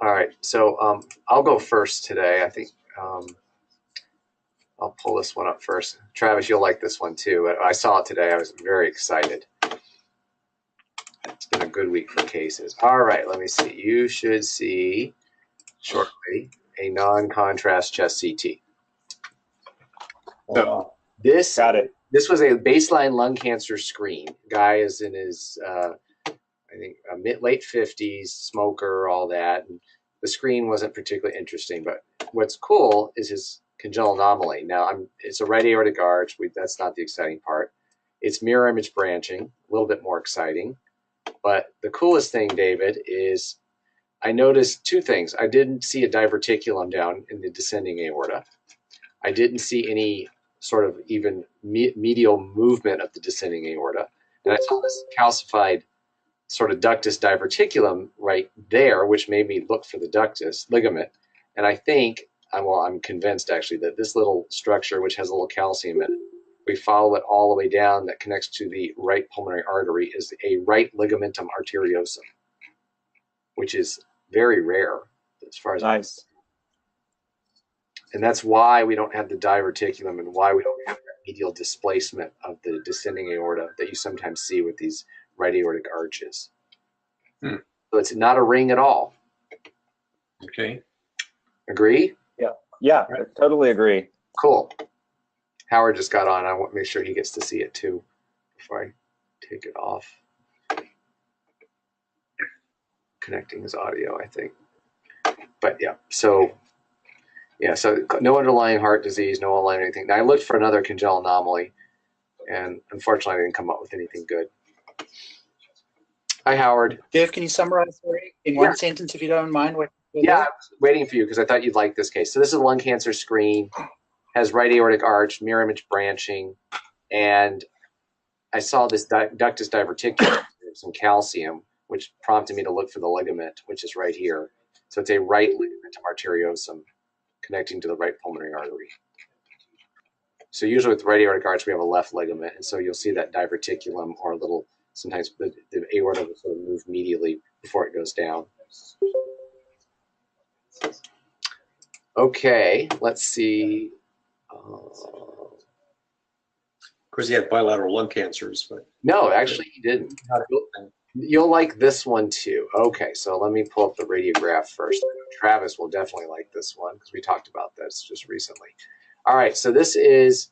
All right, so I'll go first today. I think I'll pull this one up first. Travis, you'll like this one too. I saw it today. I was very excited. It's been a good week for cases. All right, let me see. You should see shortly a non-contrast chest CT. So this Got it. This was a baseline lung cancer screen. Guy is in his I think late 50s, smoker, all that. And the screen wasn't particularly interesting, but what's cool is his congenital anomaly. Now, it's a right aortic arch. That's not the exciting part. It's mirror image branching, a little bit more exciting. But the coolest thing, David, is I noticed two things. I didn't see a diverticulum down in the descending aorta. I didn't see any sort of even medial movement of the descending aorta. And I saw this calcified sort of ductus diverticulum right there, which made me look for the ductus ligament. And I think, well, I'm convinced actually that this little structure, which has a little calcium in it, we follow it all the way down that connects to the right pulmonary artery, is a right ligamentum arteriosum, which is very rare as far as nice. And that's why we don't have the diverticulum and why we don't have that medial displacement of the descending aorta that you sometimes see with these right aortic arches. So it's not a ring at all. Okay. Agree? Yeah, right. I totally agree. Cool. Howard just got on. I want to make sure he gets to see it too before I take it off. Connecting his audio, I think. But yeah, so no underlying heart disease, no underlying anything. Now I looked for another congenital anomaly, and unfortunately I didn't come up with anything good. Hi, Howard. Dave, can you summarize in one sentence, if you don't mind? I was waiting for you because I thought you'd like this case. So this is a lung cancer screen, has right aortic arch, mirror image branching, and I saw this ductus diverticulum, some calcium, which prompted me to look for the ligament, which is right here. So it's a right ligamentum arteriosum connecting to the right pulmonary artery. So usually with right aortic arch, we have a left ligament, and so you'll see that diverticulum or a little, sometimes the aorta will sort of move medially before it goes down. Okay, let's see. Of course, he had bilateral lung cancers, but no, actually he didn't. You'll like this one too. Okay, so let me pull up the radiograph first. Travis will definitely like this one because we talked about this just recently. All right, so this is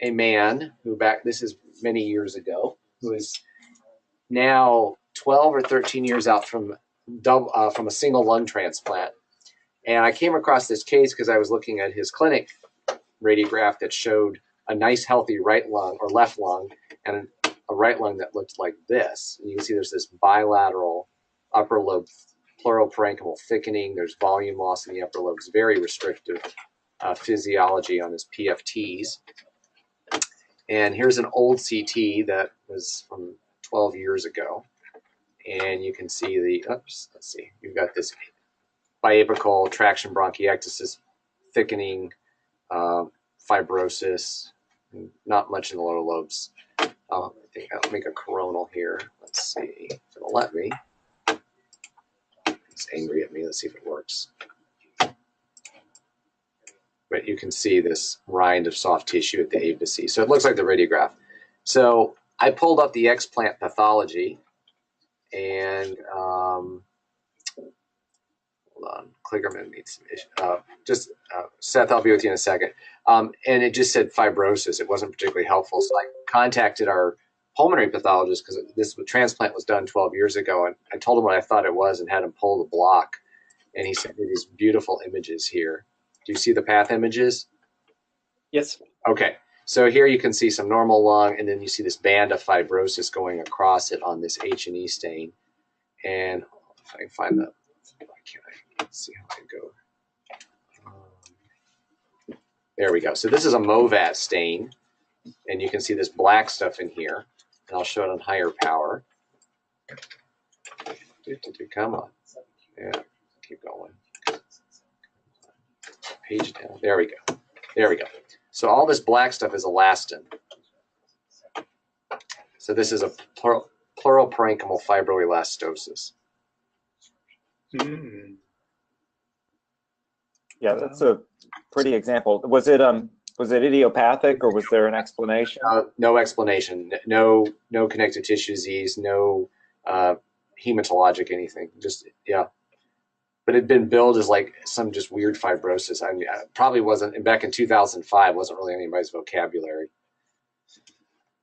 a man who this is many years ago, who is now 12 or 13 years out from a single lung transplant. And I came across this case because I was looking at his clinic radiograph that showed a nice healthy right lung or left lung and a right lung that looked like this. And you can see there's this bilateral upper lobe pleuroparenchymal thickening. There's volume loss in the upper lobes, very restrictive physiology on his PFTs. And here's an old CT that was from 12 years ago. And you can see let's see, you've got this biapical traction bronchiectasis, thickening, fibrosis, not much in the lower lobes. I think I'll make a coronal here. Let's see if it'll let me. It's angry at me. Let's see if it works. But you can see this rind of soft tissue at the apice. So it looks like the radiograph. So I pulled up the explant pathology and hold on, Kligerman needs some Seth, I'll be with you in a second. And it just said fibrosis. It wasn't particularly helpful. So I contacted our pulmonary pathologist because this transplant was done 12 years ago. And I told him what I thought it was and had him pull the block. And he sent me these beautiful images here. Do you see the path images? Yes. Okay. So here you can see some normal lung, and then you see this band of fibrosis going across it on this H&E stain. And if I can find the, let's see how I go. There we go. So this is a MOVAT stain, and you can see this black stuff in here. And I'll show it on higher power. Come on. Yeah, keep going. Page down. There we go. There we go. So all this black stuff is elastin. So this is a pleuroparenchymal fibroelastosis. Yeah, that's a pretty example. Was it idiopathic, or was there an explanation? No explanation. No connective tissue disease. No hematologic anything. Just yeah. But it had been billed as like some just weird fibrosis. I mean, probably wasn't back in 2005. Wasn't really anybody's vocabulary.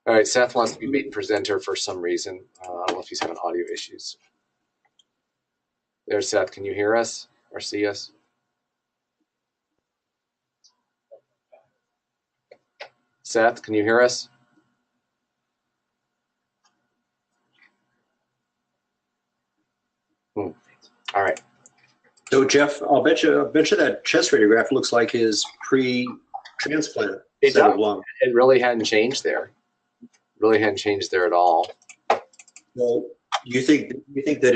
All right, Seth wants to be made presenter for some reason. I don't know if he's having audio issues. There's Seth. Can you hear us or see us? Seth, can you hear us? All right. So Jeff, I'll bet you that chest radiograph looks like his pre-transplant set of lung. It really hadn't changed there. Really hadn't changed there at all. Well, you think that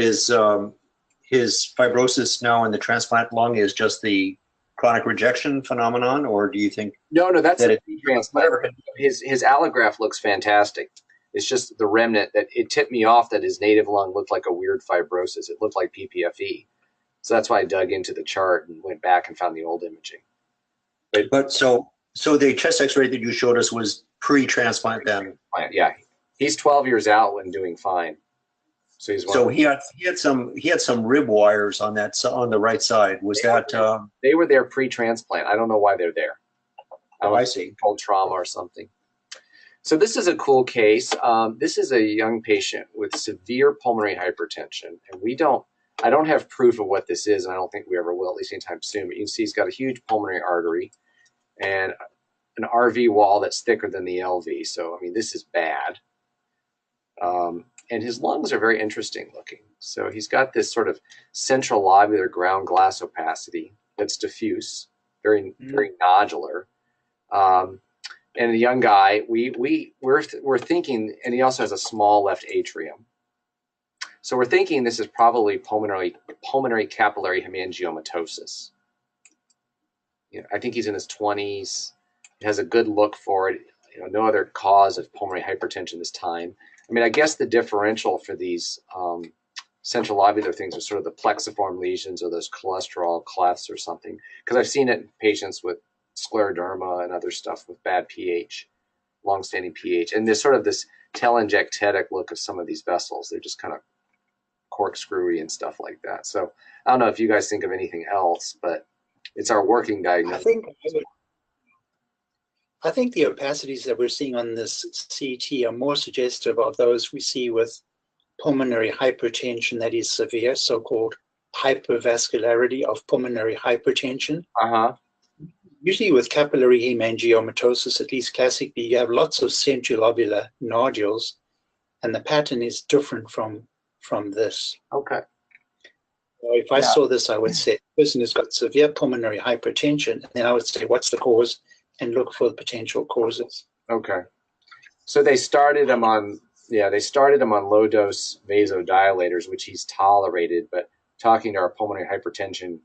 his fibrosis now in the transplant lung is just the chronic rejection phenomenon, or do you think no, that's that a transplant? His allograft looks fantastic. It's just the remnant that it tipped me off that his native lung looked like a weird fibrosis. It looked like PPFE. So that's why I dug into the chart and went back and found the old imaging. But so the chest X-ray that you showed us was pre-transplant then? Yeah, he's 12 years out and doing fine. So he had some rib wires on the right side. Was that they were there pre-transplant? I don't know why they're there. I see. Cold trauma or something. So this is a cool case. This is a young patient with severe pulmonary hypertension, and I don't have proof of what this is, and I don't think we ever will, at least anytime soon. But you can see he's got a huge pulmonary artery and an RV wall that's thicker than the LV. So, I mean, this is bad. And his lungs are very interesting looking. So he's got this sort of central lobular ground glass opacity that's diffuse, very nodular. And the young guy, we're thinking, and he also has a small left atrium. So we're thinking this is probably pulmonary capillary hemangiomatosis. I think he's in his 20s. He has a good look for it. No other cause of pulmonary hypertension this time. I mean, I guess the differential for these central lobular things are sort of the plexiform lesions or those cholesterol clefts or something. Because I've seen it in patients with scleroderma and other stuff with bad pH, long-standing pH. And there's sort of this telangiectatic look of some of these vessels. They're just kind of corkscrewy and stuff like that. So I don't know if you guys think of anything else, but it's our working diagnosis. I think the opacities that we're seeing on this CT are more suggestive of those we see with pulmonary hypertension that is severe, so-called hypervascularity of pulmonary hypertension. Usually with capillary hemangiomatosis, at least classically, you have lots of centrilobular nodules, and the pattern is different from this. Okay. So if I saw this, I would say the person who's got severe pulmonary hypertension, and then I would say, what's the cause? And look for the potential causes. Okay. So they started him on low dose vasodilators, which he's tolerated, but talking to our pulmonary hypertension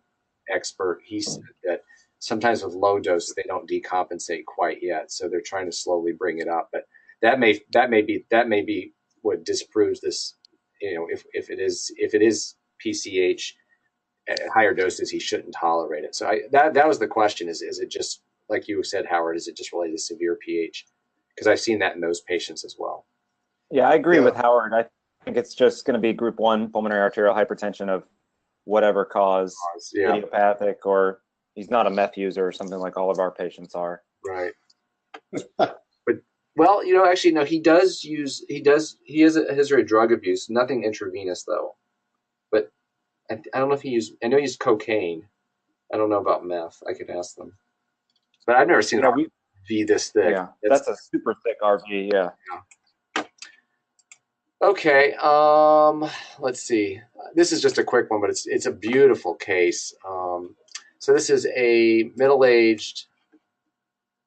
expert, he said that sometimes with low dose they don't decompensate quite yet, so they're trying to slowly bring it up. But that may be what disproves this. If it is PCH at higher doses, he shouldn't tolerate it. So that was the question: is it just like you said, Howard? Is it just related to severe pH? Because I've seen that in those patients as well. Yeah, I agree with Howard. I think it's just going to be group 1 pulmonary arterial hypertension of whatever cause, idiopathic, or he's not a meth user or something like all of our patients are. Right. Well, actually, no, he has a history of drug abuse, nothing intravenous though. But I don't know if I know he used cocaine. I don't know about meth. I could ask them. But I've never seen an RV this thick. Yeah, that's a super thick RV, yeah. Okay, let's see. This is just a quick one, but it's a beautiful case. So this is a middle-aged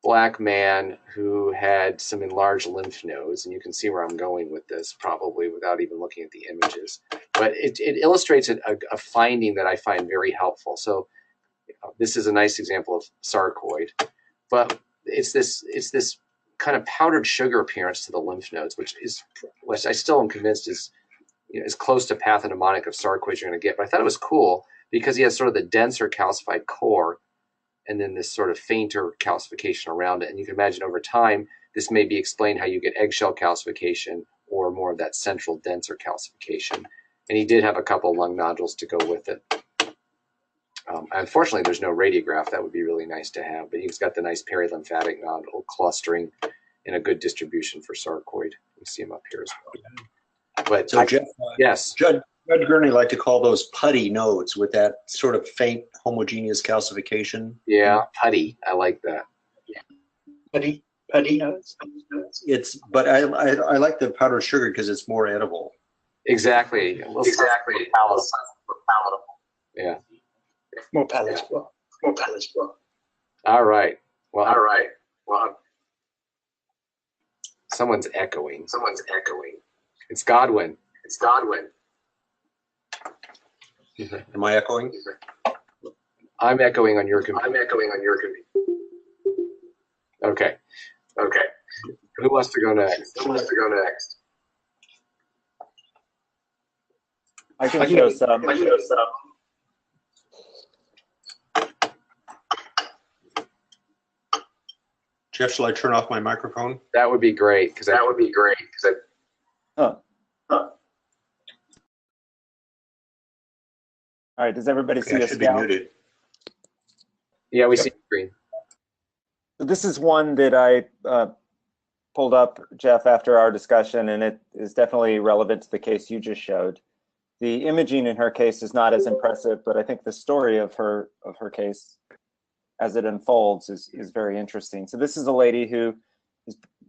Black man who had some enlarged lymph nodes, and you can see where I'm going with this probably without even looking at the images. But it illustrates a finding that I find very helpful. So this is a nice example of sarcoid, but it's this kind of powdered sugar appearance to the lymph nodes, which I still am convinced is as close to pathognomonic of sarcoid you're going to get. But I thought it was cool because he has sort of the denser calcified core and then this sort of fainter calcification around it. And you can imagine over time, this may be explained how you get eggshell calcification or more of that central denser calcification. And he did have a couple lung nodules to go with it. Unfortunately, there's no radiograph. That would be really nice to have, but he's got the nice perilymphatic nodule clustering and a good distribution for sarcoid. You see him up here as well. But so Jeff, yes, Judd Gurney liked to call those putty nodes with that sort of faint homogeneous calcification. Yeah, putty. I like that. Yeah. Putty nodes. But I like the powdered sugar because it's more edible. Exactly. Exactly. Palatable. Yeah. More palatable. More palatable. All right. Well, someone's echoing. It's Godwin. Am I echoing? I'm echoing on your computer. Okay. Who wants to go next? I can show some. Jeff, shall I turn off my microphone? That would be great because Huh. All right, does everybody see I a should be scout? muted. Yeah, we see the screen. So this is one that I pulled up, Jeff, after our discussion, and it is definitely relevant to the case you just showed. The imaging in her case is not as impressive, but I think the story of her case as it unfolds is very interesting. So this is a lady who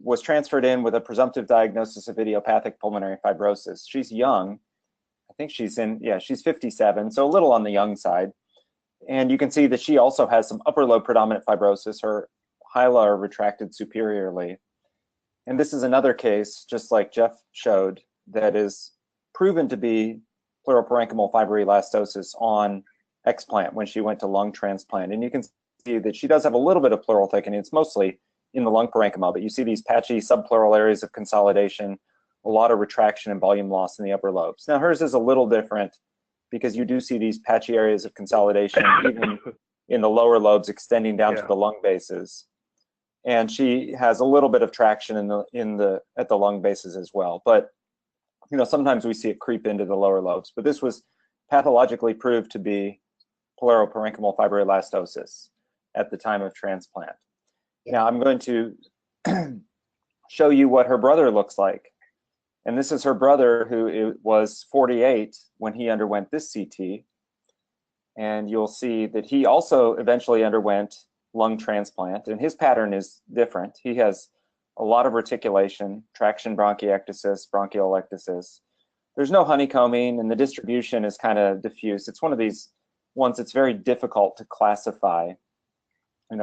was transferred in with a presumptive diagnosis of idiopathic pulmonary fibrosis. She's young. I think she's 57, so a little on the young side. And you can see that she also has some upper lobe predominant fibrosis. Her hyla are retracted superiorly. And this is another case, just like Jeff showed, that is proven to be pleuroparenchymal fibroelastosis on explant when she went to lung transplant. And you can see that she does have a little bit of pleural thickening. It's mostly in the lung parenchyma, but you see these patchy subpleural areas of consolidation, a lot of retraction and volume loss in the upper lobes. Now hers is a little different because you do see these patchy areas of consolidation even in the lower lobes extending down to the lung bases. And she has a little bit of traction at the lung bases as well. But sometimes we see it creep into the lower lobes. But this was pathologically proved to be pleuroparenchymal fibroelastosis at the time of transplant. Now I'm going to show you what her brother looks like. And this is her brother, who was 48 when he underwent this CT. And you'll see that he also eventually underwent lung transplant, and his pattern is different. He has a lot of reticulation, traction bronchiectasis, bronchiolectasis. There's no honeycombing, and the distribution is kind of diffuse. It's one of these ones that's very difficult to classify.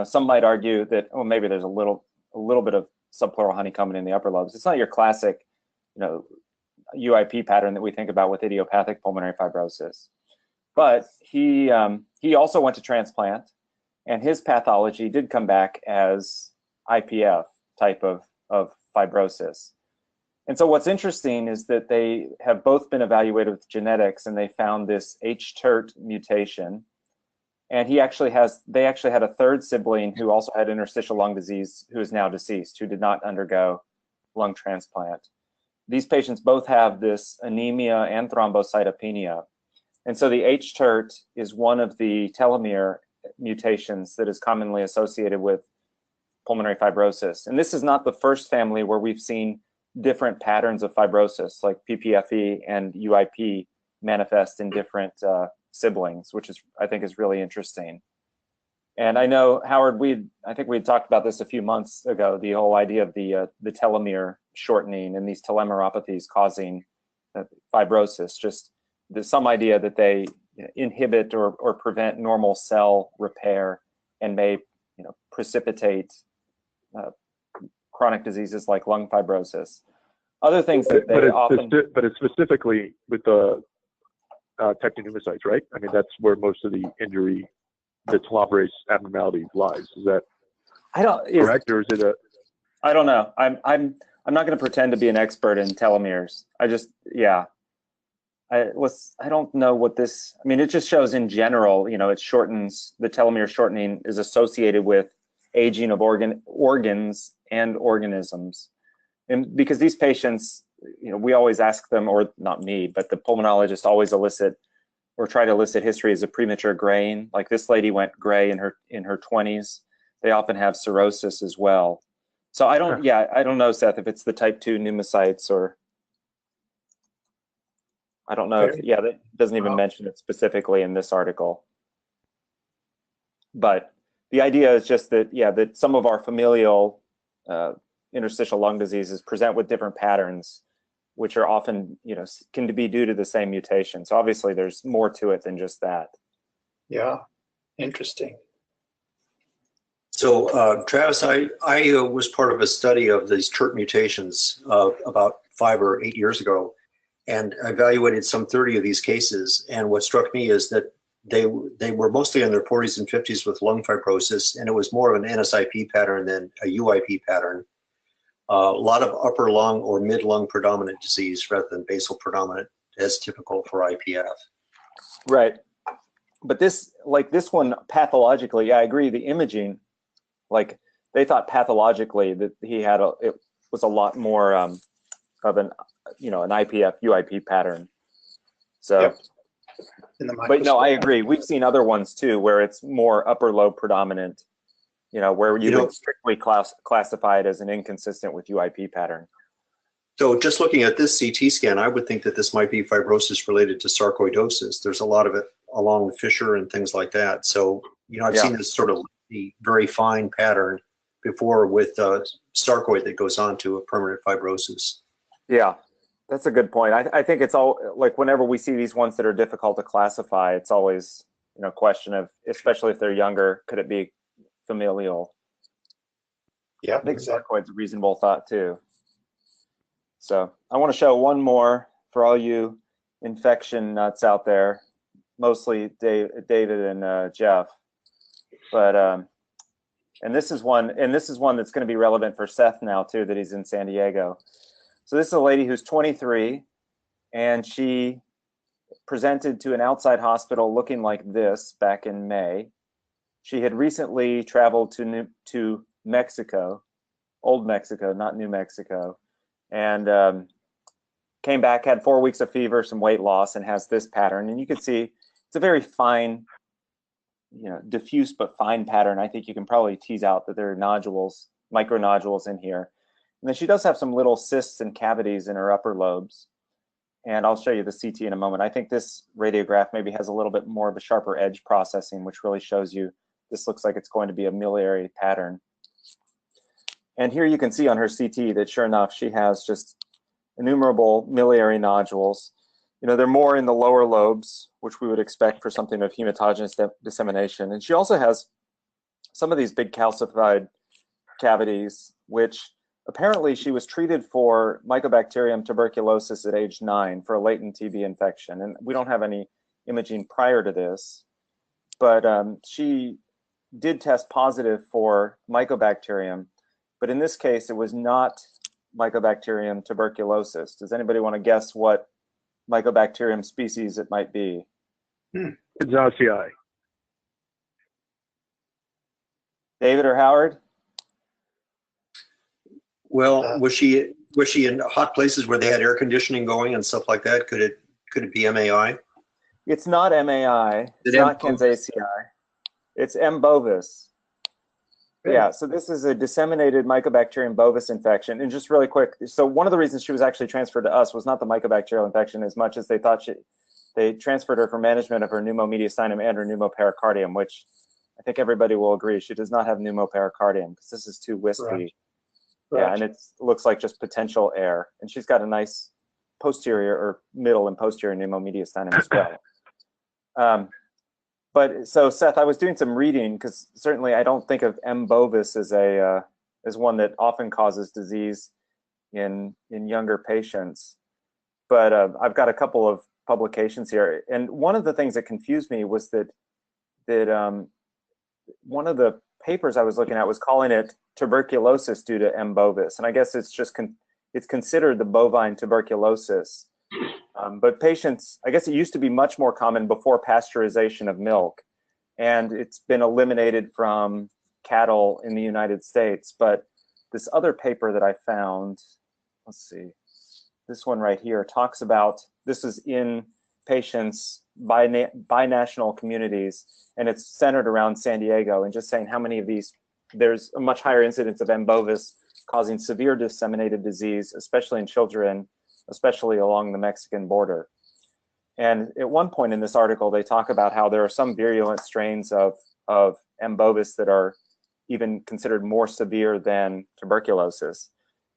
Some might argue that, oh, maybe there's a little bit of subpleural honeycombing in the upper lobes. It's not your classic UIP pattern that we think about with idiopathic pulmonary fibrosis. But he also went to transplant, and his pathology did come back as IPF type of fibrosis. And so what's interesting is that they have both been evaluated with genetics, and they found this HTERT mutation. And they actually had a third sibling who also had interstitial lung disease, who is now deceased, who did not undergo lung transplant. These patients both have this anemia and thrombocytopenia. And so the HTERT is one of the telomere mutations that is commonly associated with pulmonary fibrosis. And this is not the first family where we've seen different patterns of fibrosis, like PPFE and UIP manifest in different siblings, which I think is really interesting. And I know, Howard, I think we had talked about this a few months ago, the whole idea of the telomere shortening and these telomeropathies causing fibrosis. Just there's some idea that they inhibit or prevent normal cell repair and may precipitate chronic diseases like lung fibrosis. Other things that they often... But it's specifically with the tectopneumocytes, right? I mean, that's where most of the injury, the telomerase abnormality lies. Is that correct, or is it a... I don't know. I'm not going to pretend to be an expert in telomeres. I don't know what this, I mean, it just shows in general, you know, it shortens, the telomere shortening is associated with aging of organs and organisms. And because these patients, you know, we always ask them, or not me, but the pulmonologist always elicit or try to elicit histories of premature graying. Like this lady went gray in her 20s. They often have cirrhosis as well. So I don't, yeah, I don't know, Seth, if it's the type 2 pneumocytes or, I don't know if, yeah, that doesn't even mention it specifically in this article. But the idea is just that, yeah, that some of our familial interstitial lung diseases present with different patterns, which are often, you know, can be due to the same mutation. So obviously there's more to it than just that. Yeah, interesting. So Travis, I was part of a study of these TERT mutations about 5 or 8 years ago, and I evaluated some 30 of these cases. And what struck me is that they were mostly in their 40s and 50s with lung fibrosis, and it was more of an NSIP pattern than a UIP pattern. A lot of upper lung or mid lung predominant disease rather than basal predominant, as typical for IPF. Right. But this, like this one, pathologically, yeah, I agree. The imaging, like they thought pathologically that he had it was a lot more of an, you know, an IPF UIP pattern. So, yep. But no, I agree. We've seen other ones too, where it's more upper lobe predominant, you know, where you would strictly classify it as an inconsistent with UIP pattern. So just looking at this CT scan, I would think that this might be fibrosis related to sarcoidosis. There's a lot of it along the fissure and things like that. So, you know, I've seen this sort of the very fine pattern before with sarcoid that goes on to a permanent fibrosis. Yeah, that's a good point. I think it's all, like whenever we see these ones that are difficult to classify, it's always, you know, question of, especially if they're younger, could it be familial? Yeah, I think sarcoid's a reasonable thought too. So I want to show one more for all you infection nuts out there, mostly David and Jeff. But and this is one that's going to be relevant for Seth now too, that he's in San Diego. So this is a lady who's 23, and she presented to an outside hospital looking like this back in May. She had recently traveled to Mexico, old Mexico, not New Mexico, and came back, had 4 weeks of fever, some weight loss, and has this pattern. And you can see it's a very fine, you know, diffuse but fine pattern. I think you can probably tease out that there are nodules, micronodules in here. And then she does have some little cysts and cavities in her upper lobes. And I'll show you the CT in a moment. I think this radiograph maybe has a little bit more of a sharper edge processing, which really shows you this looks like it's going to be a miliary pattern. And here you can see on her CT that sure enough, she has just innumerable miliary nodules. You know, they're more in the lower lobes, which we would expect for something of hematogenous dissemination. And she also has some of these big calcified cavities, which apparently she was treated for Mycobacterium tuberculosis at age 9 for a latent TB infection. And we don't have any imaging prior to this, but she did test positive for Mycobacterium. But in this case, it was not Mycobacterium tuberculosis. Does anybody want to guess what Mycobacterium species it might be? Exausii. David or Howard? Well, was she in hot places where they had air conditioning going and stuff like that? Could it be MAI? It's not MAI. It's not Kanzaceae. It's M. bovis. Really? Yeah, so this is a disseminated Mycobacterium bovis infection. And just really quick, so one of the reasons she was actually transferred to us was not the mycobacterial infection as much as they transferred her for management of her pneumomediastinum and her pneumopericardium, which I think everybody will agree she does not have pneumopericardium because this is too wispy. Right. Yeah, and it looks like just potential air. And she's got a nice posterior or middle and posterior pneumomediastinum as well. But so Seth, I was doing some reading because certainly I don't think of M. bovis as one that often causes disease in younger patients. But I've got a couple of publications here, and one of the things that confused me was that one of the papers I was looking at was calling it tuberculosis due to M. bovis, and I guess it's just it's considered the bovine tuberculosis. But patients, I guess it used to be much more common before pasteurization of milk, and it's been eliminated from cattle in the United States. But this other paper that I found, let's see, this one right here talks about, this is in patients by national communities, and it's centered around San Diego, and just saying how many of these, there's a much higher incidence of M. bovis causing severe disseminated disease, especially in children, especially along the Mexican border. And at one point in this article, they talk about how there are some virulent strains of M. bovis that are even considered more severe than tuberculosis.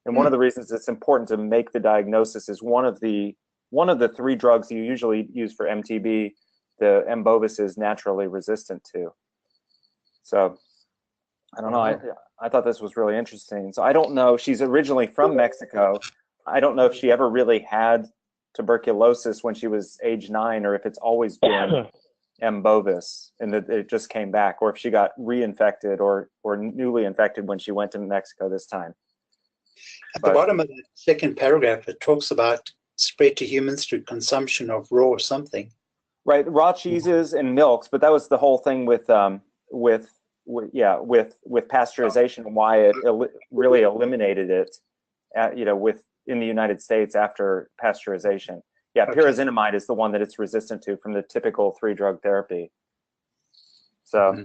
And one of the reasons it's important to make the diagnosis is one of the 3 drugs you usually use for MTB, the M. bovis is naturally resistant to. So I don't know. I thought this was really interesting. So I don't know. She's originally from Mexico. I don't know if she ever really had tuberculosis when she was age 9, or if it's always been M. bovis and that it just came back, or if she got reinfected or newly infected when she went to Mexico this time. At the bottom of the second paragraph, it talks about spread to humans through consumption of raw or something. Right, raw cheeses and milks, but that was the whole thing with pasteurization and why it really eliminated it, in the United States after pasteurization. Yeah, okay. Pyrazinamide is the one that it's resistant to from the typical 3-drug therapy. So,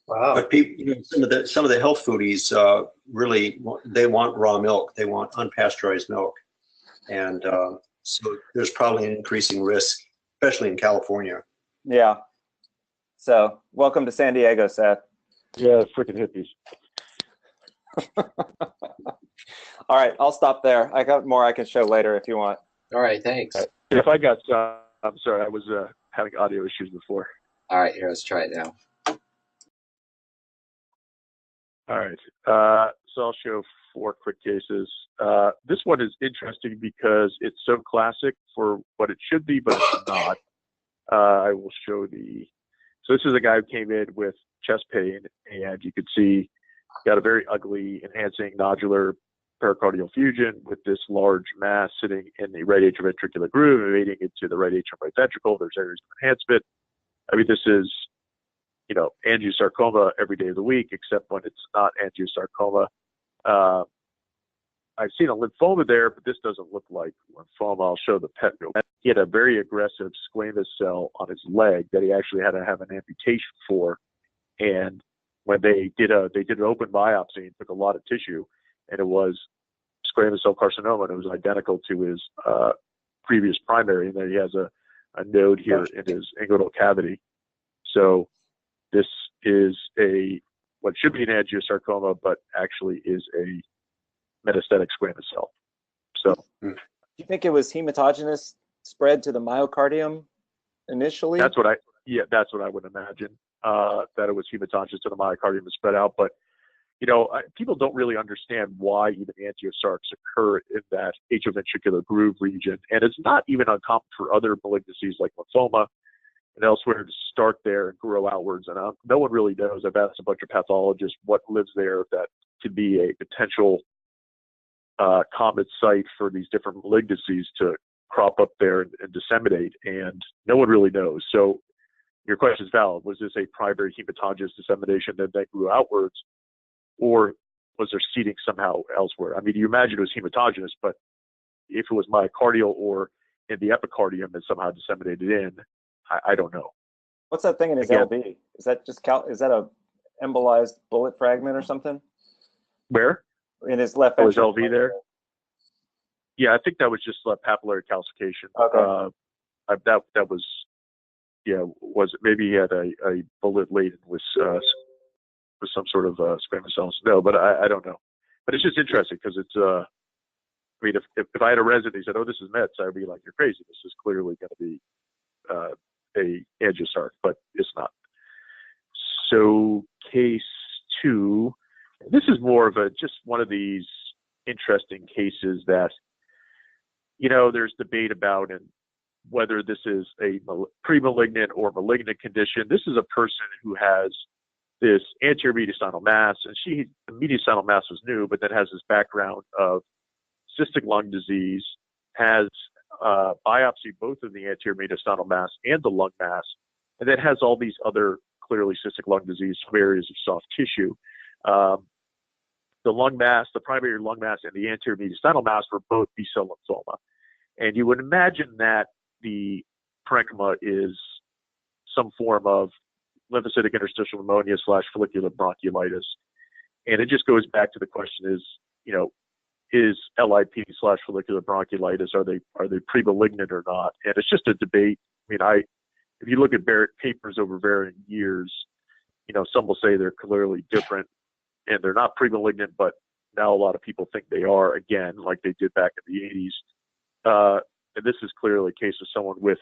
wow. But people, some of the health foodies really, they want raw milk. They want unpasteurized milk, and so there's probably an increasing risk, especially in California. Yeah. So, welcome to San Diego, Seth. Yeah, freaking hippies. All right, I'll stop there. I got more I can show later if you want. All right, thanks. If I got, I'm sorry, I was having audio issues before. All right, here, let's try it now. All right, so I'll show 4 quick cases. This one is interesting because it's so classic for what it should be, but it's not. I will show so this is a guy who came in with chest pain, and you could see got a very ugly enhancing nodular pericardial fusion with this large mass sitting in the right atrioventricular groove, invading into the right atrium, right ventricle. There's areas of enhancement. I mean, this is, angiosarcoma every day of the week, except when it's not angiosarcoma. I've seen a lymphoma there, but this doesn't look like lymphoma. I'll show the PET. He had a very aggressive squamous cell on his leg that he actually had to have an amputation for. And when they did an open biopsy and took a lot of tissue, and it was squamous cell carcinoma, and it was identical to his previous primary, and then he has a node here in his inguinal cavity. So this is what should be an angiosarcoma, but actually is a metastatic squamous cell. So, do you think it was hematogenic spread to the myocardium initially? That's what I would imagine. That it was hematogenic to the myocardium and spread out, but people don't really understand why even angiosarcs occur in that atrioventricular groove region, and it's not even uncommon for other malignancies like lymphoma and elsewhere to start there and grow outwards. And no one really knows. I've asked a bunch of pathologists what lives there that could be a potential common site for these different malignancies to crop up there and disseminate, and no one really knows. So your question is valid. Was this a primary hematogenic dissemination that grew outwards, or was there seeding somehow elsewhere? I mean, you imagine it was hematogenic, but if it was myocardial or in the epicardium and somehow disseminated in, I don't know. What's that thing in his LV? Is that just is that a embolized bullet fragment or something? Where? In his left ventricle. Was LV there? Yeah, I think that was just papillary calcification. Okay. That was, was it maybe he had a bullet laden with some sort of squamous cells? No, but I don't know. But it's just interesting because it's, I mean, if I had a resident who said, "Oh, this is Mets," I'd be like, "You're crazy. This is clearly going to be a angiosarc," but it's not. So case 2, this is more of just one of these interesting cases that, there's debate about and whether this is a pre-malignant or malignant condition. This is a person who has this anterior mediastinal mass, and the mediastinal mass was new, but then has this background of cystic lung disease, has biopsy both of the anterior mediastinal mass and the lung mass, and that has all these other clearly cystic lung disease areas of soft tissue. The lung mass, the primary lung mass, and the anterior mediastinal mass were both B-cell lymphoma. And you would imagine that the parenchyma is some form of lymphocytic interstitial pneumonia / follicular bronchiolitis. And it just goes back to the question is, is LIP / follicular bronchiolitis, are they pre-malignant or not? And it's just a debate. I mean, if you look at papers over varying years, some will say they're clearly different and they're not pre-malignant, but now a lot of people think they are again, like they did back in the 80s. And this is clearly a case of someone with,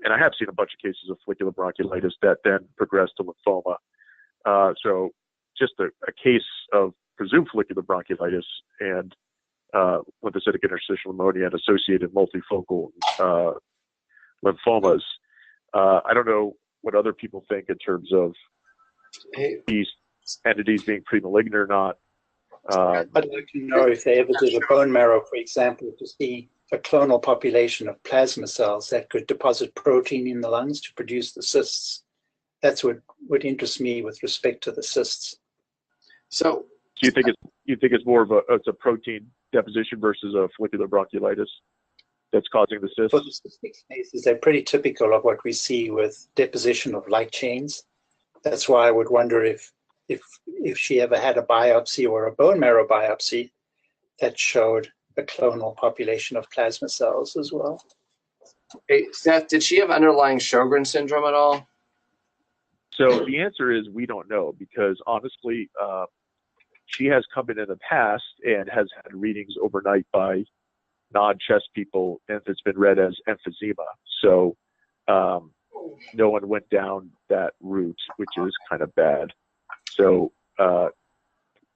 and I have seen a bunch of cases of follicular bronchiolitis that then progressed to lymphoma. So just a case of presumed follicular bronchiolitis and lymphocytic interstitial pneumonia and associated multifocal lymphomas. I don't know what other people think in terms of these entities being pre-malignant or not. I'd like to know if they ever did a bone marrow, for example, to see a clonal population of plasma cells that could deposit protein in the lungs to produce the cysts. That's what would interest me with respect to the cysts. So, do you think it's more of a protein deposition versus a follicular bronchiolitis that's causing the cysts? For the cystic cases, they're pretty typical of what we see with deposition of light chains. That's why I would wonder if she ever had a biopsy or a bone marrow biopsy that showed a clonal population of plasma cells as well. Hey, Seth, did she have underlying Sjogren syndrome at all? So the answer is we don't know, because honestly, she has come in the past and has had readings overnight by non-chest people, and it's been read as emphysema. So no one went down that route, which is kind of bad. So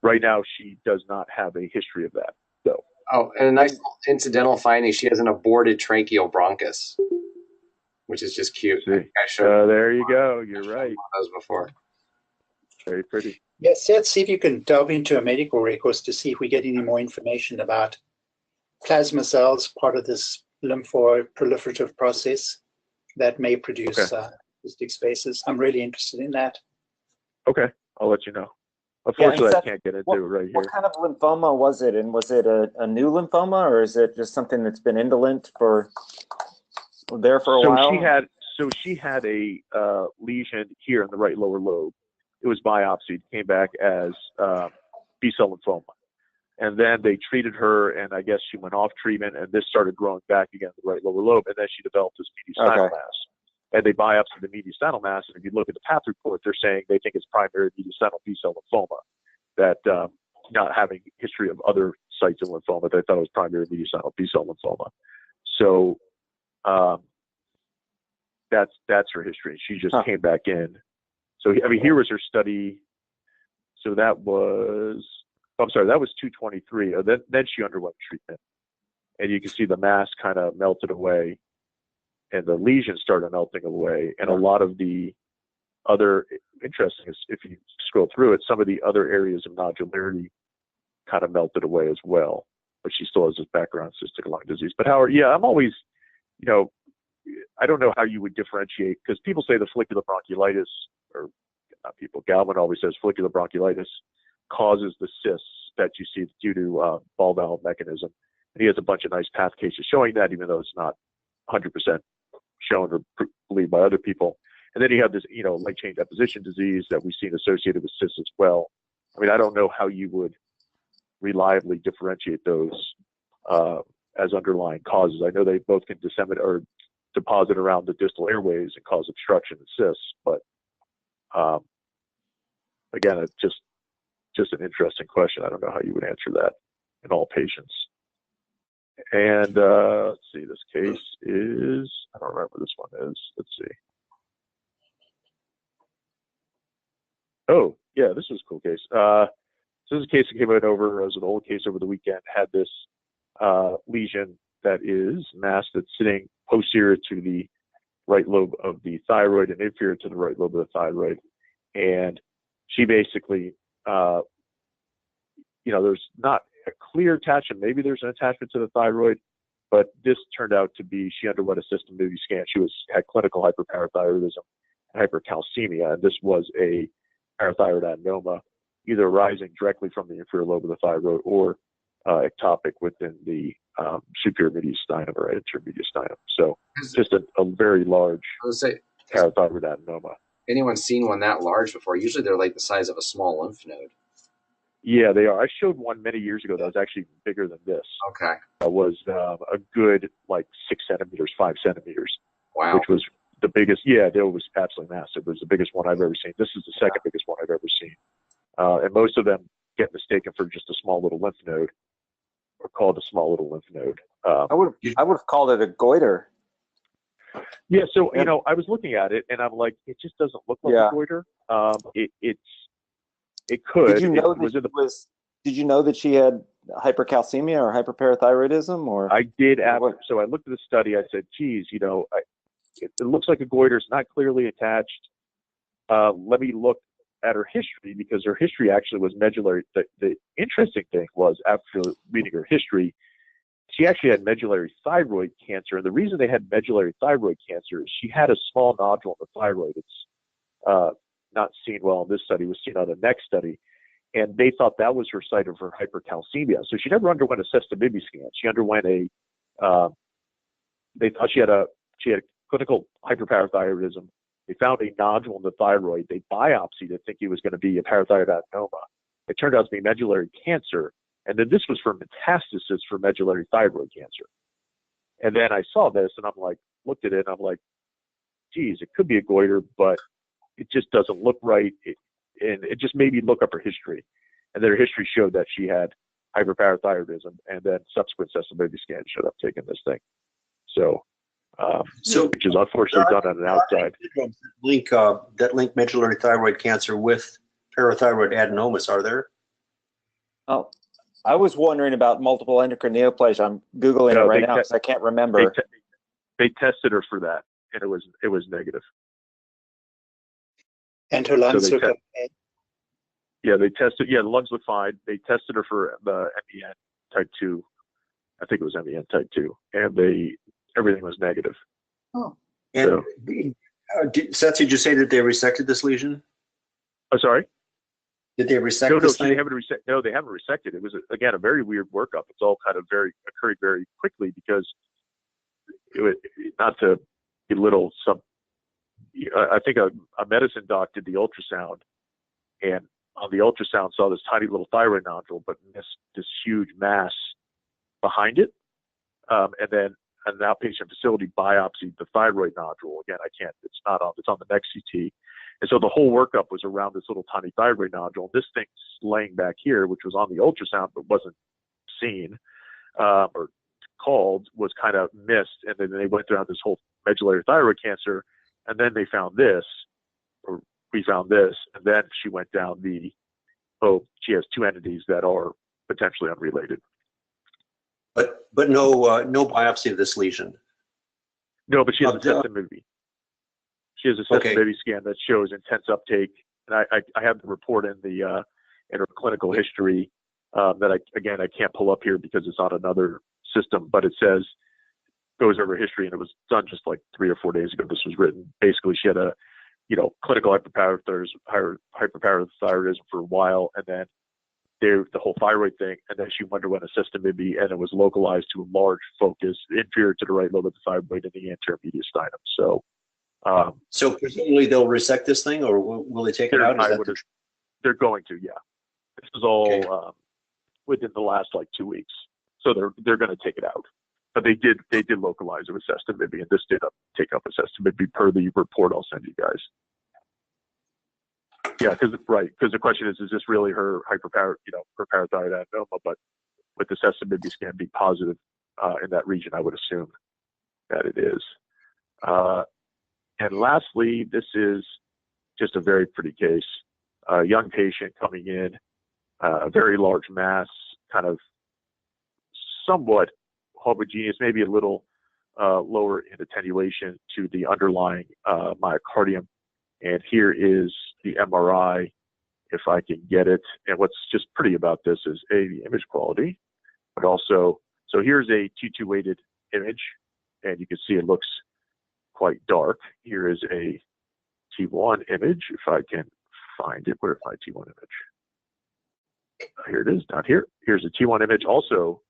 right now, she does not have a history of that, though. Oh, and a nice incidental finding, she has an aborted tracheal bronchus, which is just cute. There you go. You're right. Those before. Very pretty. Yes, let's see if you can delve into our medical records to see if we get any more information about plasma cells, part of this lymphoproliferative process that may produce cystic spaces. I'm really interested in that. Okay, I'll let you know. Unfortunately, I can't get into it right here. What kind of lymphoma was it? And was it a new lymphoma, or is it just something that's been indolent for a while? She had a lesion here in the right lower lobe. It was biopsied, came back as B-cell lymphoma. And then they treated her, and I guess she went off treatment, and this started growing back again in the right lower lobe, and then she developed this mediastinal mass. And they biopsied the mediastinal mass, and if you look at the path report, they're saying they think it's primary mediastinal B-cell lymphoma, that not having history of other sites of lymphoma, they thought it was primary mediastinal B-cell lymphoma. So that's her history. She just came back in. So, I mean, here was her study. So that was 223. Then she underwent treatment. And you can see the mass kind of melted away, and the lesion started melting away. And a lot of the other, interesting is if you scroll through it, some of the other areas of nodularity kind of melted away as well. But she still has this background cystic lung disease. But Howard, I'm always, I don't know how you would differentiate, because people say the follicular bronchiolitis, or not people, Galvin always says follicular bronchiolitis causes the cysts that you see due to ball valve mechanism. And he has a bunch of nice path cases showing that, even though it's not 100% shown or believed by other people. And then you have this, light chain deposition disease that we've seen associated with cysts as well. I mean, I don't know how you would reliably differentiate those as underlying causes. I know they both can disseminate or deposit around the distal airways and cause obstruction and cysts, but again, it's just an interesting question. I don't know how you would answer that in all patients. And let's see, this case is, I don't remember what this one is. Let's see. Oh, yeah, this is a cool case. So this is a case that came over as an old case over the weekend, had this lesion that is mass that's sitting posterior to the right lobe of the thyroid and inferior to the right lobe of the thyroid. And she basically, there's not a clear attachment. Maybe there's an attachment to the thyroid, But this turned out to be, she underwent a system movie scan. She had clinical hyperparathyroidism, hypercalcemia, and this was a parathyroid adenoma, either arising directly from the inferior lobe of the thyroid or ectopic within the superior mediastinum or intermediastinum. So just a very large parathyroid adenoma. Anyone seen one that large before? Usually they're like the size of a small lymph node. Yeah, they are. I showed one many years ago that was actually bigger than this. Okay. It was a good 6 centimeters, 5 centimeters. Wow. Which was the biggest. Yeah, it was absolutely massive. It was the biggest one I've ever seen. This is the second biggest one I've ever seen. And most of them get mistaken for just a small little lymph node, or called a small little lymph node. I would have called it a goiter. Yeah, so I was looking at it and I'm like, it just doesn't look like a goiter. It could. Did you know that she had hypercalcemia or hyperparathyroidism? Or I did after. So I looked at the study. I said, geez, it looks like a goiter. It's not clearly attached. Let me look at her history, because her history actually was medullary. The interesting thing was, after reading her history, she actually had medullary thyroid cancer. And the reason they had medullary thyroid cancer is she had a small nodule in the thyroid. It's not seen well in this study, was seen on the next study. And they thought that was her site of her hypercalcemia. So she never underwent a cystobibby scan. She underwent they thought she had clinical hyperparathyroidism. They found a nodule in the thyroid. They biopsied it, thinking it was going to be a parathyroid adenoma. It turned out to be medullary cancer. And then this was for metastasis for medullary thyroid cancer. And then I saw this and I'm like, looked at it and I'm like, geez, it could be a goiter, but it just doesn't look right. And it just made me look up her history. And then her history showed that she had hyperparathyroidism, and then subsequent cystobibby scan showed up taking this thing. So which is unfortunately done on an outside. That link medullary thyroid cancer with parathyroid adenomas, are there? Oh, I was wondering about multiple endocrine neoplasia. I'm Googling it right now because I can't remember. They tested her for that, and it was negative. And her lungs look okay? Yeah, they tested. Yeah, the lungs look fine. They tested her for the MEN type 2. I think it was MEN type 2, and everything was negative. Oh. And Seth, did you say that they resected this lesion? Oh, sorry? Did they resect this thing? No, they haven't resected. It was, again, a very weird workup. It's all kind of occurred very quickly, because not to belittle some, I think a medicine doc did the ultrasound, and on the ultrasound saw this tiny little thyroid nodule, but missed this huge mass behind it. And then an outpatient facility biopsied the thyroid nodule. Again, it's on the next CT. And so the whole workup was around this little tiny thyroid nodule. This thing's laying back here, which was on the ultrasound but wasn't seen or called, was kind of missed. And then they went through this whole medullary thyroid cancer, and then they found this, or we found this, and then she went down she has two entities that are potentially unrelated. But no biopsy of this lesion. No, but she has a cystobibby. She has a cystobibby scan that shows intense uptake, and I have the report in her clinical history that I can't pull up here because it's on another system, but it goes over history, and it was done just like 3 or 4 days ago. This was written. Basically, she had a clinical hyperparathyroidism for a while, and then the whole thyroid thing, and then she underwent a cystobibby, and it was localized to a large focus inferior to the right lobe of the thyroid in the anterior mediastinum. So presumably they'll resect this thing, or will they take it out? They're going to, yeah. This is all within the last 2 weeks, so they're going to take it out. But they did localize it with cystobibby, and this did take up a cystobibby per the report I'll send you guys. Yeah, because the question is this really her her parathyroid adenoma? But with the cystobibby scan being positive in that region, I would assume that it is. And lastly, this is just a very pretty case. A young patient coming in, a very large mass, kind of somewhat homogeneous, maybe a little lower in attenuation to the underlying myocardium. And here is the MRI, if I can get it. And what's just pretty about this is the image quality, but also, so here's a T2 weighted image, and you can see it looks quite dark. Here is a T1 image, if I can find it. Where's my T1 image? Here it is, down here. Here's a T1 image, also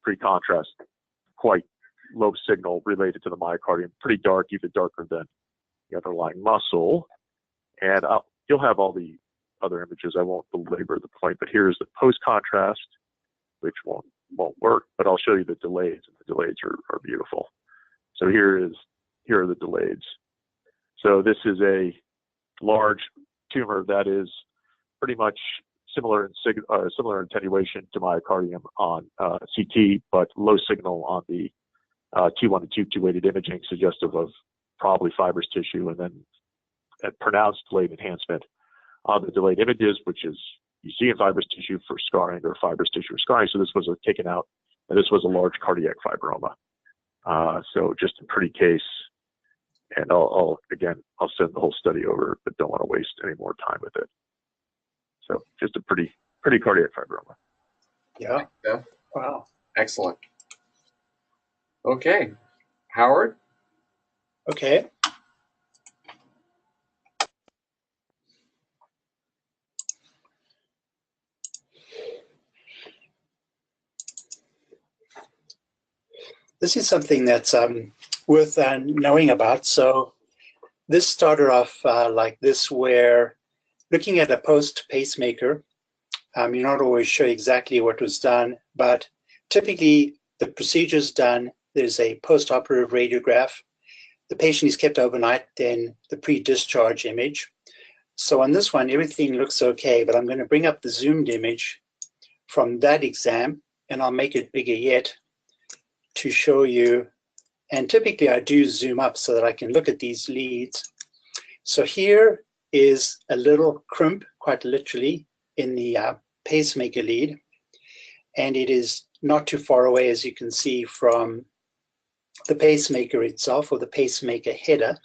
pre-contrast, quite low signal related to the myocardium, pretty dark, even darker than the underlying muscle. And you'll have all the other images. I won't belabor the point, but here's the post-contrast, which won't work, but I'll show you the delays, and the delays are beautiful. So here are the delays. So this is a large tumor that is pretty much similar attenuation to myocardium on CT, but low signal on the T1 and T2 weighted imaging, suggestive of probably fibrous tissue, and then a pronounced delayed enhancement on the delayed images, which is you see in fibrous tissue for scarring or fibrous tissue for scarring. So this was taken out, and this was a large cardiac fibroma. So just a pretty case, and I'll send the whole study over, but don't want to waste any more time with it. So just a pretty cardiac fibroma. Yeah. Wow. Excellent. Okay, Howard. Okay. This is something that's worth knowing about. So this started off like this, where looking at a post-pacemaker, you're not always sure exactly what was done, but typically the procedure's done. There's a post-operative radiograph. The patient is kept overnight, then the pre-discharge image. So on this one, everything looks okay, but I'm going to bring up the zoomed image from that exam, and I'll make it bigger yet to show you. And typically I do zoom up so that I can look at these leads. So here is a little crimp, quite literally, in the pacemaker lead. And it is not too far away, as you can see, from the pacemaker itself, or the pacemaker header.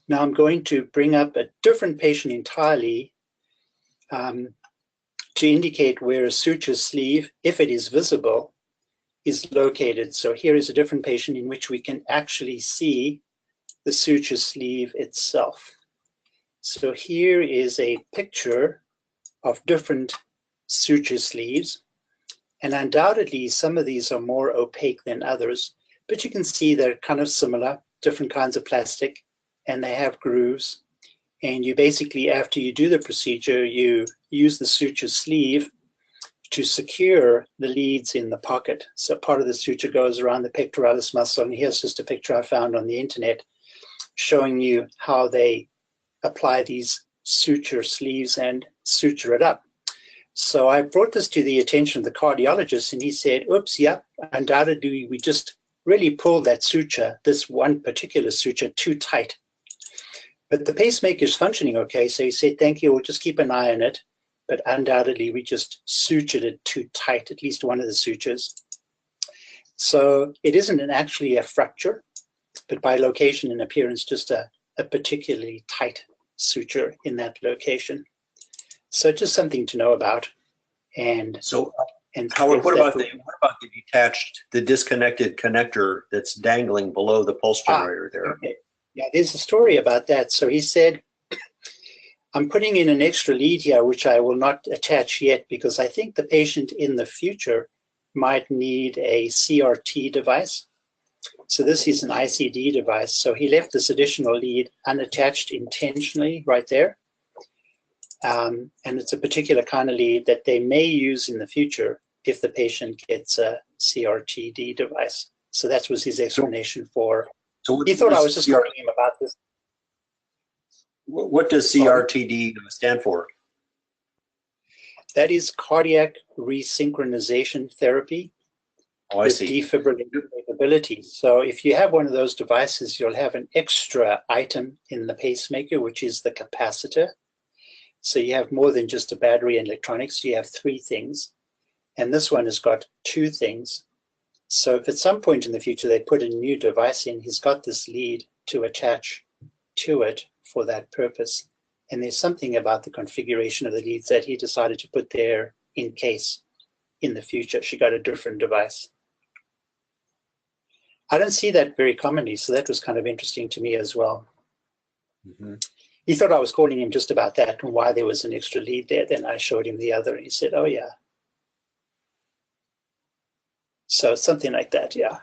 Now I'm going to bring up a different patient entirely to indicate where a suture sleeve, if it is visible, is located. So here is a different patient in which we can actually see the suture sleeve itself. So here is a picture of different suture sleeves, and undoubtedly some of these are more opaque than others, but you can see they're kind of similar, different kinds of plastic, and they have grooves. And you basically, after you do the procedure, you use the suture sleeve to secure the leads in the pocket. So part of the suture goes around the pectoralis muscle, and here's just a picture I found on the internet showing you how they apply these suture sleeves and suture it up. So I brought this to the attention of the cardiologist, and he said, oops, yep, undoubtedly we just really pulled that suture, this one particular suture, too tight. But the pacemaker is functioning okay, so he said, thank you, we'll just keep an eye on it. But undoubtedly we just sutured it too tight, at least one of the sutures. So it isn't actually a fracture, but by location and appearance, just a particularly tight suture in that location. So just something to know about. And so, Howard, what about the disconnected connector that's dangling below the pulse generator there? Okay. Yeah, there's a story about that. So he said, I'm putting in an extra lead here, which I will not attach yet, because I think the patient in the future might need a CRT device. So this is an ICD device. So he left this additional lead unattached intentionally right there. And it's a particular kind of lead that they may use in the future if the patient gets a CRTD device. So that was his explanation for. So he thought I was just telling him about this. What does CRTD stand for? That is cardiac resynchronization therapy. Oh, I see. Defibrillator capability. So if you have one of those devices, you'll have an extra item in the pacemaker, which is the capacitor. So you have more than just a battery and electronics, you have three things. And this one has got two things. So if at some point in the future they put a new device in, he's got this lead to attach to it for that purpose. And there's something about the configuration of the leads that he decided to put there in case in the future she got a different device. I don't see that very commonly, so that was kind of interesting to me as well. Mm-hmm. He thought I was calling him just about that and why there was an extra lead there. Then I showed him the other, and he said, "Oh yeah." So something like that, yeah.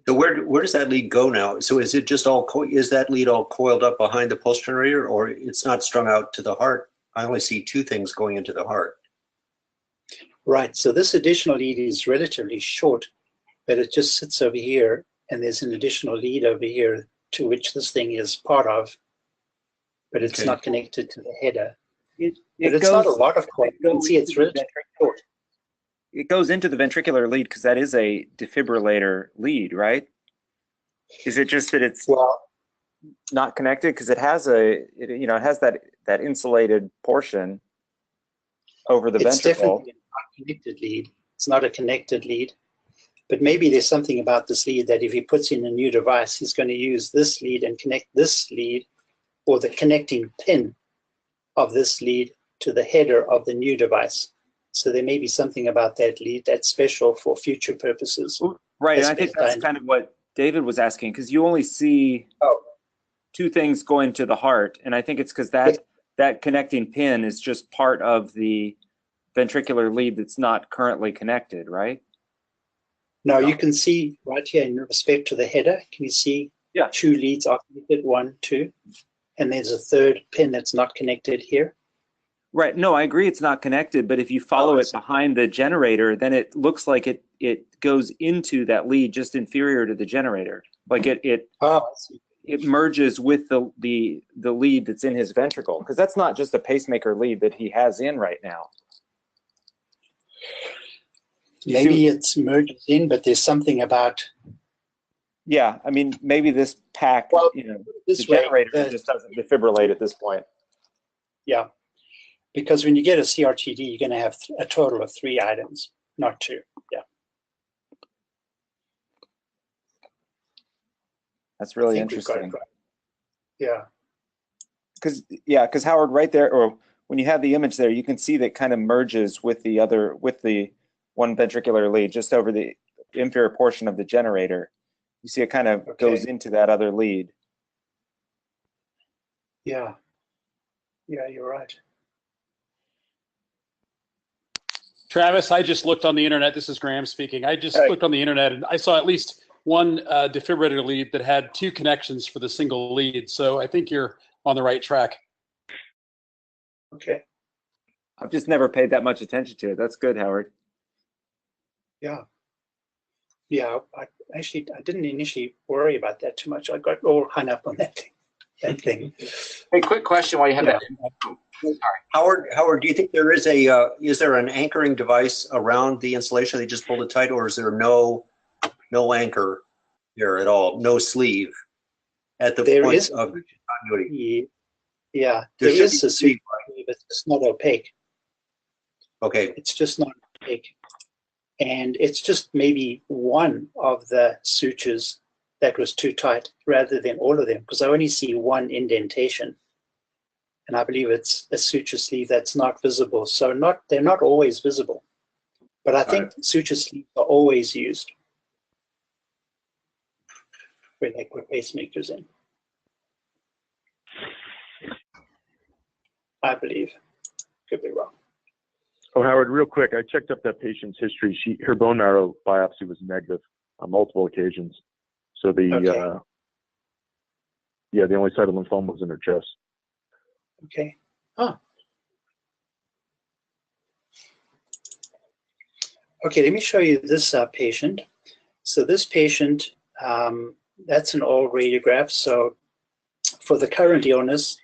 So where does that lead go now? So is it just is that lead all coiled up behind the pulse generator, or it's not strung out to the heart? I only see two things going into the heart. Right. So this additional lead is relatively short, but it just sits over here, and there's an additional lead over here to which this thing is part of, but it's not connected to the header. But it's not a lot of coil. You can see it's relatively short. It goes into the ventricular lead because that is a defibrillator lead, right? Is it just that it's not connected because it has it has that insulated portion over the ventricle? It's definitely not a connected lead. It's not a connected lead, but maybe there's something about this lead that if he puts in a new device, he's going to use this lead and connect this lead or the connecting pin of this lead to the header of the new device. So there may be something about that lead that's special for future purposes. Right, and I think that's kind of what David was asking, because you only see two things going to the heart, and I think it's because that connecting pin is just part of the ventricular lead that's not currently connected, right? No, you can see right here in respect to the header, can you see two leads are connected, 1, 2, and there's a third pin that's not connected here? Right. No, I agree it's not connected, but if you follow it behind the generator, then it looks like it goes into that lead just inferior to the generator. Like it merges with the lead that's in his ventricle, because that's not just a pacemaker lead that he has in right now. Maybe it's merges in, but there's something about. Yeah, I mean, maybe this pack, the generator just doesn't defibrillate at this point. Yeah. Because when you get a CRTD, you're going to have a total of 3 items, not 2. Yeah. That's really interesting. Yeah. Because Howard, right there, or when you have the image there, you can see that kind of merges with the one ventricular lead just over the inferior portion of the generator. You see it kind of goes into that other lead. Yeah. Yeah, you're right. Travis, I just looked on the internet. This is Graham speaking. I just looked on the internet and I saw at least one defibrillator lead that had 2 connections for the single lead. So I think you're on the right track. Okay. I've just never paid that much attention to it. That's good, Howard. Yeah. Yeah, I didn't initially worry about that too much. I got all hung up on that thing. Hey, quick question while you have that. Sorry. Howard, do you think there is is there an anchoring device around the insulation? They just pulled it tight, or is there no anchor there at all? No sleeve at the point of continuity? Yeah, there is a sleeve, but it's not opaque. Okay. It's just not opaque. And it's just maybe one of the sutures that was too tight rather than all of them, because I only see one indentation. And I believe it's a suture sleeve that's not visible. So they're not always visible. But I think suture sleeves are always used when they put pacemakers in. I believe. Could be wrong. Oh, Howard, real quick, I checked up that patient's history. Her bone marrow biopsy was negative on multiple occasions. So the only site of lymphoma was in her chest. Okay. Huh. Okay, let me show you this patient. So this patient, that's an old radiograph. So for the current illness,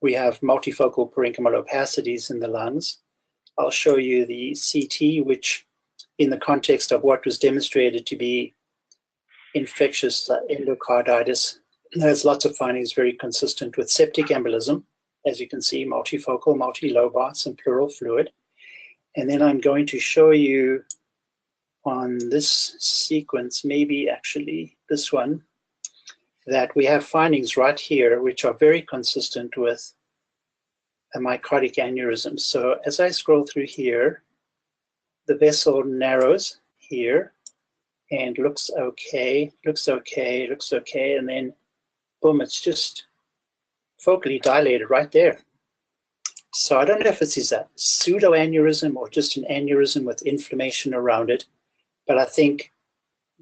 we have multifocal parenchymal opacities in the lungs. I'll show you the CT, which in the context of what was demonstrated to be infectious endocarditis, there's lots of findings very consistent with septic embolism. As you can see, multifocal, multilobar, and pleural fluid. And then I'm going to show you on this sequence, maybe actually this one, that we have findings right here which are very consistent with a myocardic aneurysm. So as I scroll through here, the vessel narrows here, and looks okay, and then boom, it's just focally dilated right there. So I don't know if this is a pseudoaneurysm or just an aneurysm with inflammation around it, but I think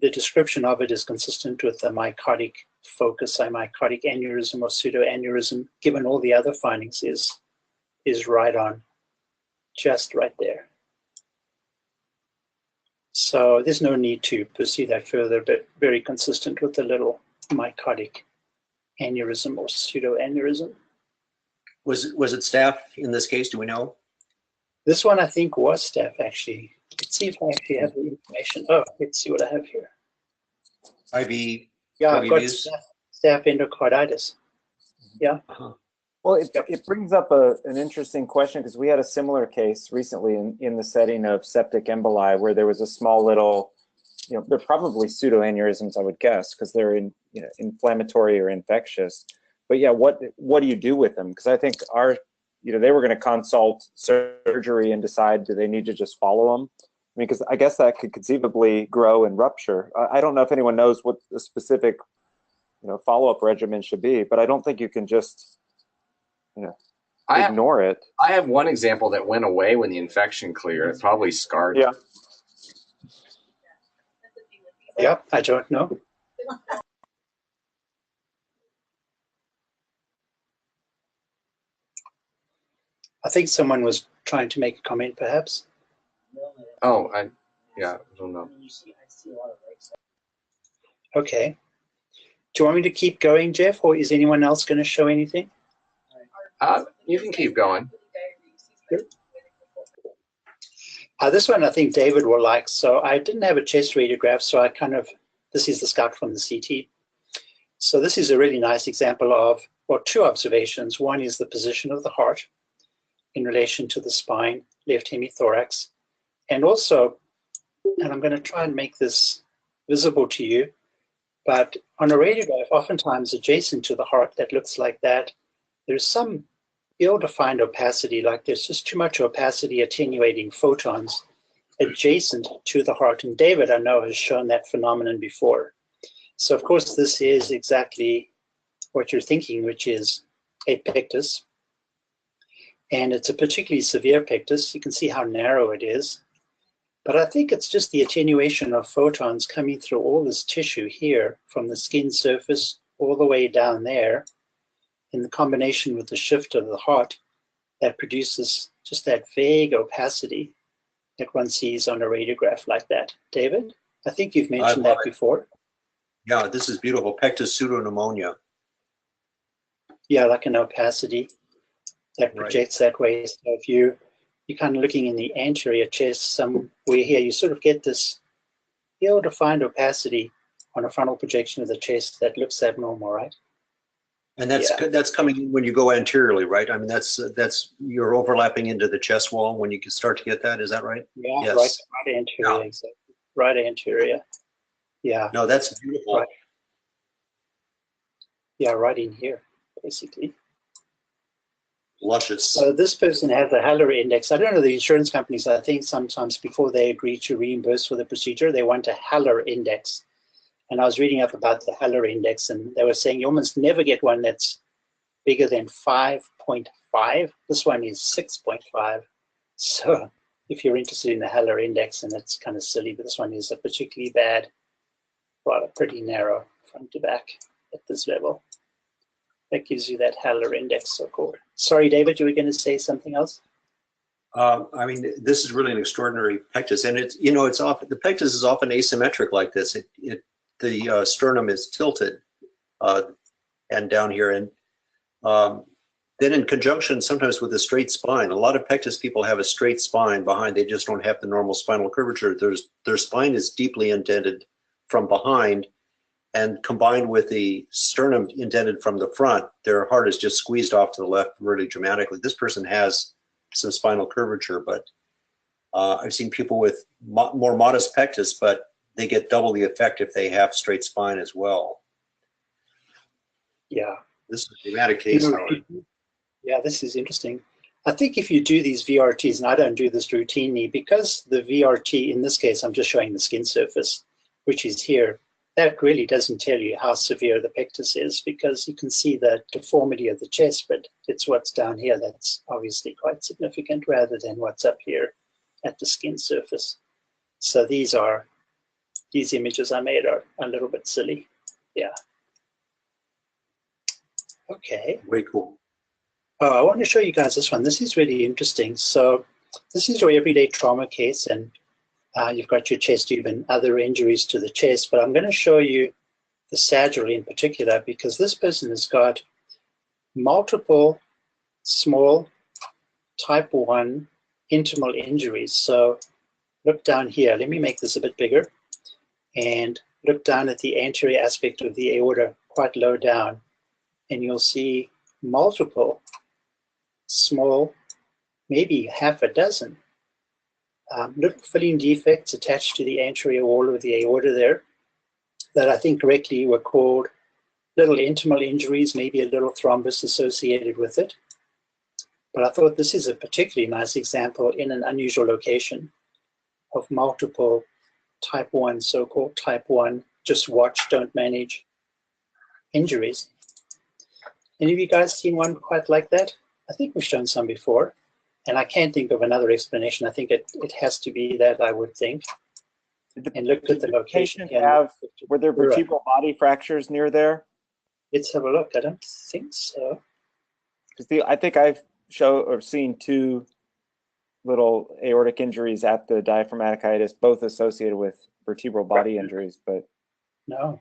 the description of it is consistent with the myocardic focus, a myocardic aneurysm or pseudoaneurysm, given all the other findings is right on, just right there. So there's no need to pursue that further, but very consistent with the little myocardic aneurysm or pseudoaneurysm. Was it staph in this case? Do we know? This one I think was staph actually. Let's see if I actually have the information. Oh, let's see what I have here. IV. Yeah, I've got staph endocarditis. Yeah. Well, it brings up an interesting question, because we had a similar case recently in the setting of septic emboli, where there was a small little, they're probably pseudoaneurysms, I would guess, because they're inflammatory or infectious. But yeah, what do you do with them? Because I think they were going to consult surgery and decide, do they need to just follow them? I mean, because I guess that could conceivably grow and rupture. I don't know if anyone knows what the specific, follow-up regimen should be, but I don't think you can just, ignore it. I have one example that went away when the infection cleared. It probably scarred. Yeah. Yeah, I don't know. I think someone was trying to make a comment, perhaps. Oh, I don't know. Okay. Do you want me to keep going, Jeff, or is anyone else going to show anything? You can keep going. This one I think David will like. So I didn't have a chest radiograph, so this is the scout from the CT. So this is a really nice example of, two observations. One is the position of the heart in relation to the spine, left hemithorax. And also, and I'm going to try and make this visible to you, but on a radiograph, oftentimes adjacent to the heart that looks like that, there's some ill-defined opacity, like there's just too much opacity attenuating photons adjacent to the heart. And David, I know, has shown that phenomenon before. So of course, this is exactly what you're thinking, which is a pectus. And it's a particularly severe pectus. You can see how narrow it is. But I think it's just the attenuation of photons coming through all this tissue here, from the skin surface all the way down there, in the combination with the shift of the heart, that produces just that vague opacity that one sees on a radiograph like that. David, I think you've mentioned that before. Yeah, this is beautiful. Pectus pseudoneumoniae. Yeah, like an opacity that projects that way. So if you're kind of looking in the anterior chest somewhere here, you sort of get this ill-defined opacity on a frontal projection of the chest that looks abnormal, right? And that's coming in when you go anteriorly, right? I mean, that's you're overlapping into the chest wall when you can start to get that. Is that right? Yeah, yes. right anterior, yeah. Exactly. Right anterior. Yeah. No, that's beautiful. Right. Yeah, right in here, basically. Luscious. So this person has a Haller index. I don't know the insurance companies. I think sometimes before they agree to reimburse for the procedure, they want a Haller index. And I was reading up about the Haller index, and they were saying you almost never get one that's bigger than 5.5. This one is 6.5. So if you're interested in the Haller index, and it's kind of silly, but this one is a particularly bad, rather pretty narrow front to back at this level. That gives you that Haller index, so-called. Sorry, David, you were going to say something else? I mean, this is really an extraordinary pectus, and it's the pectus is often asymmetric like this. The sternum is tilted and down here, and then in conjunction sometimes with a straight spine. A lot of pectus people have a straight spine behind. They just don't have the normal spinal curvature. Their spine is deeply indented from behind, and combined with the sternum indented from the front, their heart is just squeezed off to the left really dramatically. This person has some spinal curvature, but I've seen people with more modest pectus, but they get double the effect if they have straight spine as well. Yeah. This is a dramatic case. Yeah, this is interesting. I think if you do these VRTs, and I don't do this routinely, because the VRT, in this case, I'm just showing the skin surface, which is here, that really doesn't tell you how severe the pectus is, because you can see the deformity of the chest, but it's what's down here that's obviously quite significant rather than what's up here at the skin surface. So these images I made are a little bit silly. Yeah. Okay. Very cool. Oh, I want to show you guys this one. This is really interesting. So this is your everyday trauma case, and you've got your chest tube and other injuries to the chest, but I'm going to show you the sagittal in particular, because this person has got multiple small type 1 intimal injuries. So look down here. Let me make this a bit bigger, and look down at the anterior aspect of the aorta, quite low down, and you'll see multiple small, maybe half a dozen little filling defects attached to the anterior wall of the aorta there, that I think correctly were called little intimal injuries, maybe a little thrombus associated with it. But I thought this is a particularly nice example in an unusual location of multiple type 1, so-called type 1, just watch, don't manage injuries. Any of you guys seen one quite like that? I think we've shown some before, and I can't think of another explanation. I think it has to be that, I would think. And look at the location here. Were there vertebral body fractures near there? Let's have a look. I don't think so. Because I think I've seen 2 little aortic injuries at the diaphragmatic hiatus, both associated with vertebral body injuries, but no.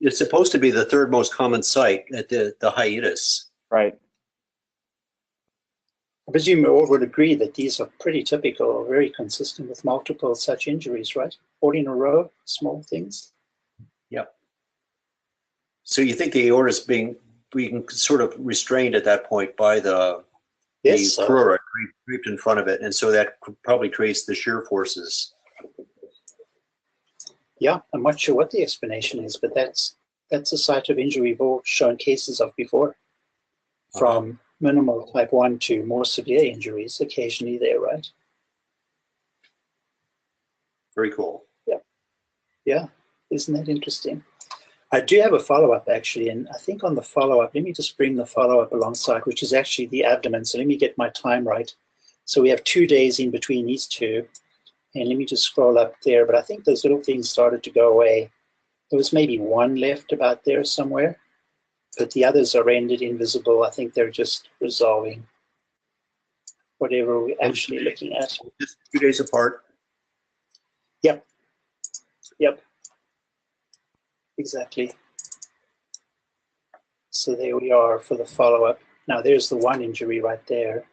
It's supposed to be the 3rd most common site at the hiatus. Right. I presume you all would agree that these are pretty typical, or very consistent with multiple such injuries, right? 40 in a row, small things. Yep. So you think the aorta is being sort of restrained at that point by the pleura draped in front of it, and so that probably creates the shear forces. Yeah, I'm not sure what the explanation is, but that's a site of injury we've all shown cases of before, from minimal type 1 to more severe injuries occasionally there, right? Very cool. Yeah. Yeah, isn't that interesting? I do have a follow-up actually, and I think on the follow-up, let me just bring the follow-up alongside, which is actually the abdomen. So let me get my time right. So we have 2 days in between these two, and let me just scroll up there, but I think those little things started to go away. There was maybe 1 left about there somewhere, but the others are rendered invisible. I think they're just resolving whatever we're actually looking at. Just 2 days apart. Yep. Yep. Exactly. So there we are for the follow-up. Now there's the 1 injury right there.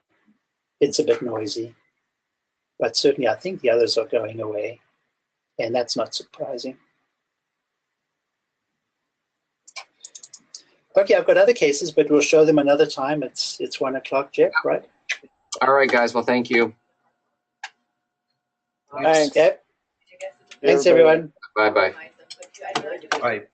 It's a bit noisy, but certainly I think the others are going away, and that's not surprising. Okay, I've got other cases, but we'll show them another time. It's 1 o'clock, Jeff, right? All right, guys. Well, thank you. Thanks. Okay. Thanks, everyone. Bye-bye. Bye.